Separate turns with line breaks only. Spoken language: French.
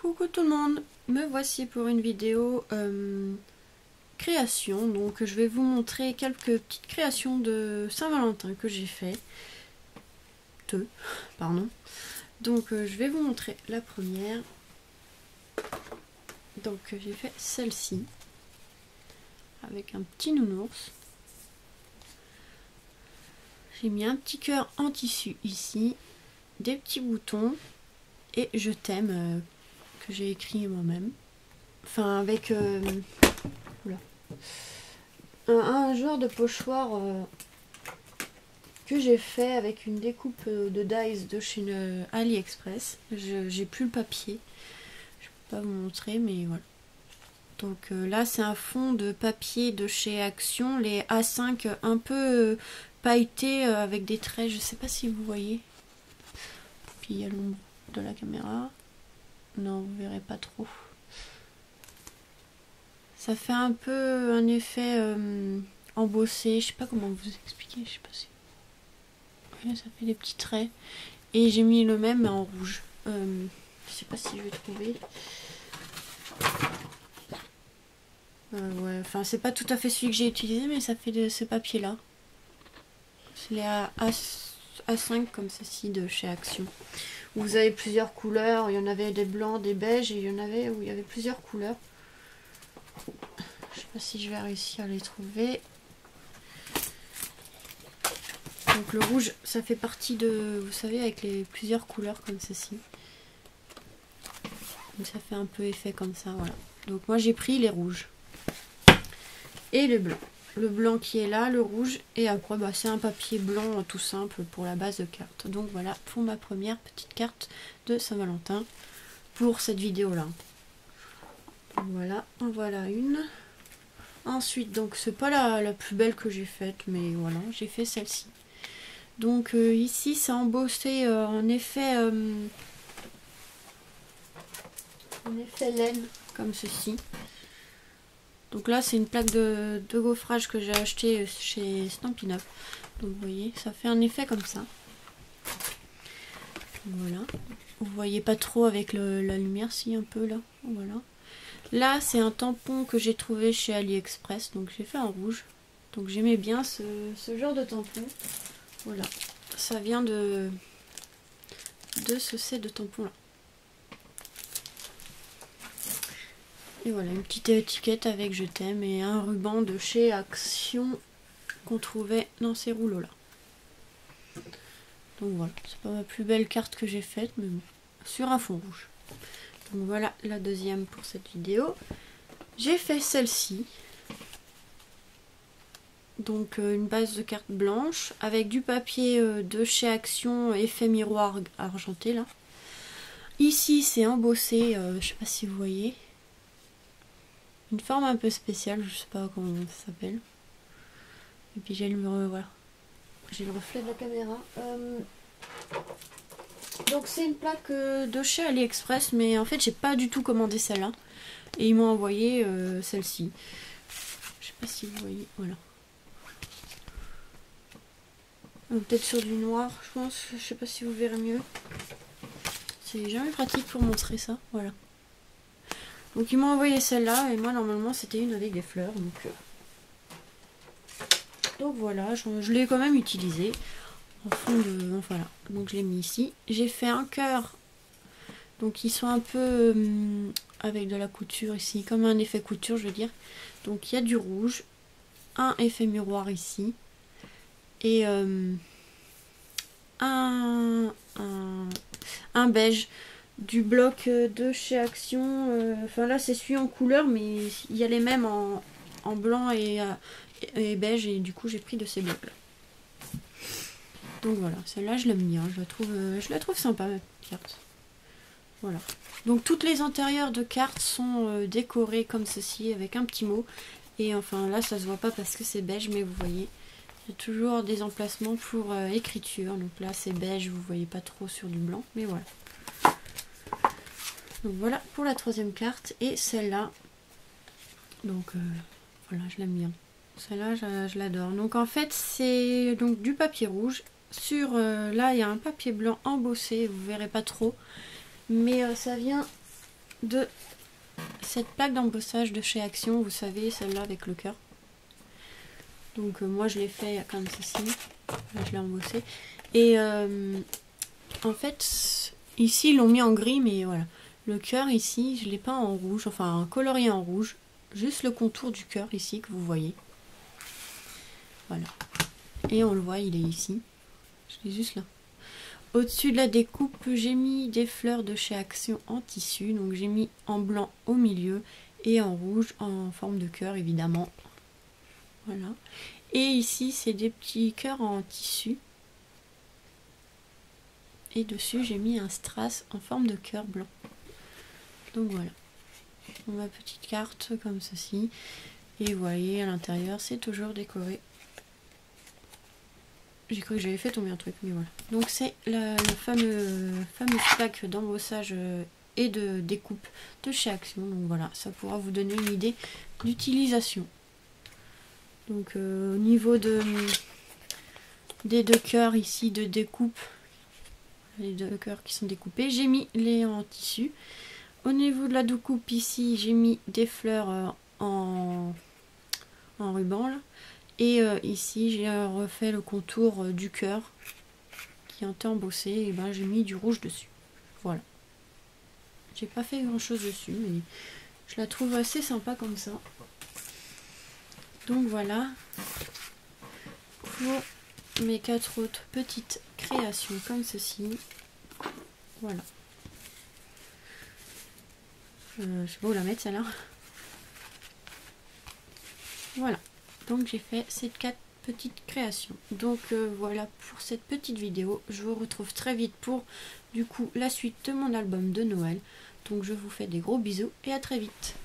Coucou tout le monde, me voici pour une vidéo création. Donc je vais vous montrer quelques petites créations de Saint-Valentin que j'ai fait. Donc je vais vous montrer la première. Donc j'ai fait celle-ci avec un petit nounours. J'ai mis un petit cœur en tissu ici, des petits boutons et je t'aime que j'ai écrit moi-même. Enfin avec un genre de pochoir que j'ai fait avec une découpe de dies de chez AliExpress. J'ai plus le papier, je peux pas vous montrer, mais voilà. Donc là c'est un fond de papier de chez Action, les A5 un peu pailletés avec des traits, je sais pas si vous voyez. Puis il y a l'ombre de la caméra, non vous verrez pas trop. Ça fait un peu un effet embossé, je sais pas comment vous expliquer, je sais pas si... Ouais, ça fait des petits traits. Et j'ai mis le même mais en rouge. Je sais pas si je vais trouver. Ouais, enfin c'est pas tout à fait celui que j'ai utilisé, mais ça fait de ce papier là. C'est les A5 comme ceci de chez Action. Vous avez plusieurs couleurs, il y en avait des blancs, des beiges, et il y en avait où il y avait plusieurs couleurs. Je sais pas si je vais réussir à les trouver. Donc le rouge, ça fait partie de, vous savez, avec les plusieurs couleurs comme ceci. Donc ça fait un peu effet comme ça, voilà. Donc moi j'ai pris les rouges. Et le blanc. Le blanc qui est là, le rouge. Et après, bah, c'est un papier blanc tout simple pour la base de carte. Donc voilà pour ma première petite carte de Saint-Valentin pour cette vidéo-là. Voilà, en voilà une. Ensuite, donc c'est pas la plus belle que j'ai faite, mais voilà, j'ai fait celle-ci. Donc ici, c'est embossé en effet laine, comme ceci. Donc là, c'est une plaque de gaufrage que j'ai acheté chez Stampin' Up. Donc vous voyez, ça fait un effet comme ça. Voilà. Vous voyez pas trop avec la lumière, si un peu là. Voilà. Là, c'est un tampon que j'ai trouvé chez AliExpress. Donc j'ai fait en rouge. Donc j'aimais bien ce genre de tampon. Voilà. Ça vient de ce set de tampon là. Et voilà, une petite étiquette avec je t'aime et un ruban de chez Action qu'on trouvait dans ces rouleaux là. Donc voilà, c'est pas ma plus belle carte que j'ai faite, mais bon, sur un fond rouge. Donc voilà la deuxième pour cette vidéo. J'ai fait celle-ci. Donc une base de carte blanche avec du papier de chez Action, effet miroir argenté là. Ici c'est embossé, je sais pas si vous voyez. Une forme un peu spéciale, je sais pas comment ça s'appelle. Et puis j'ai voilà. J'ai le reflet de la caméra. Donc c'est une plaque de chez AliExpress, mais en fait j'ai pas du tout commandé celle-là. Et ils m'ont envoyé celle-ci. Je sais pas si vous voyez, voilà. Peut-être sur du noir, je pense. Je sais pas si vous verrez mieux. C'est jamais pratique pour montrer ça, voilà. Donc ils m'ont envoyé celle-là et moi normalement c'était une avec des fleurs. Donc voilà, je l'ai quand même utilisée. En fond de... Voilà, donc je l'ai mis ici. J'ai fait un cœur. Donc ils sont un peu avec de la couture ici, comme un effet couture je veux dire. Donc il y a du rouge, un effet miroir ici. Et un beige. Du bloc de chez Action, enfin là c'est celui en couleur mais il y a les mêmes en blanc et beige et du coup j'ai pris de ces blocs là. Donc voilà, celle-là je l'aime bien, je la trouve sympa ma petite carte. Voilà, donc toutes les intérieurs de cartes sont décorées comme ceci avec un petit mot et enfin là ça se voit pas parce que c'est beige mais vous voyez il y a toujours des emplacements pour écriture, donc là c'est beige, vous voyez pas trop sur du blanc mais voilà. Donc voilà pour la troisième carte et celle-là. Donc voilà, je l'aime bien. Celle-là, je l'adore. Donc en fait, c'est donc du papier rouge. Sur là, il y a un papier blanc embossé. Vous verrez pas trop, mais ça vient de cette plaque d'embossage de chez Action, vous savez, celle-là avec le cœur. Donc moi je l'ai fait comme ceci, là je l'ai embossé. Et en fait, ici ils l'ont mis en gris, mais voilà. Le cœur ici, je l'ai peint en rouge, enfin colorié en rouge. Juste le contour du cœur ici que vous voyez. Voilà. Et on le voit, il est ici. Je l'ai juste là. Au-dessus de la découpe, j'ai mis des fleurs de chez Action en tissu. Donc j'ai mis en blanc au milieu et en rouge en forme de cœur évidemment. Voilà. Et ici, c'est des petits cœurs en tissu. Et dessus, j'ai mis un strass en forme de cœur blanc. Donc voilà. Ma petite carte comme ceci. Et vous voyez, à l'intérieur, c'est toujours décoré. J'ai cru que j'avais fait tomber un truc, mais voilà. Donc c'est la fameuse plaque d'embossage et de découpe de chez Action. Donc voilà, ça pourra vous donner une idée d'utilisation. Donc au niveau des deux cœurs ici de découpe, les deux cœurs qui sont découpés, j'ai mis les en tissu. Au niveau de la découpe ici, j'ai mis des fleurs en ruban là. Et ici, j'ai refait le contour du cœur qui est embossé. Et ben, j'ai mis du rouge dessus. Voilà. J'ai pas fait grand chose dessus, mais je la trouve assez sympa comme ça. Donc voilà pour mes 4 autres petites créations comme ceci. Voilà. Je sais pas où la mettre celle-là. Voilà. Donc j'ai fait ces 4 petites créations. Donc voilà pour cette petite vidéo. Je vous retrouve très vite pour du coup la suite de mon album de Noël. Donc je vous fais des gros bisous et à très vite.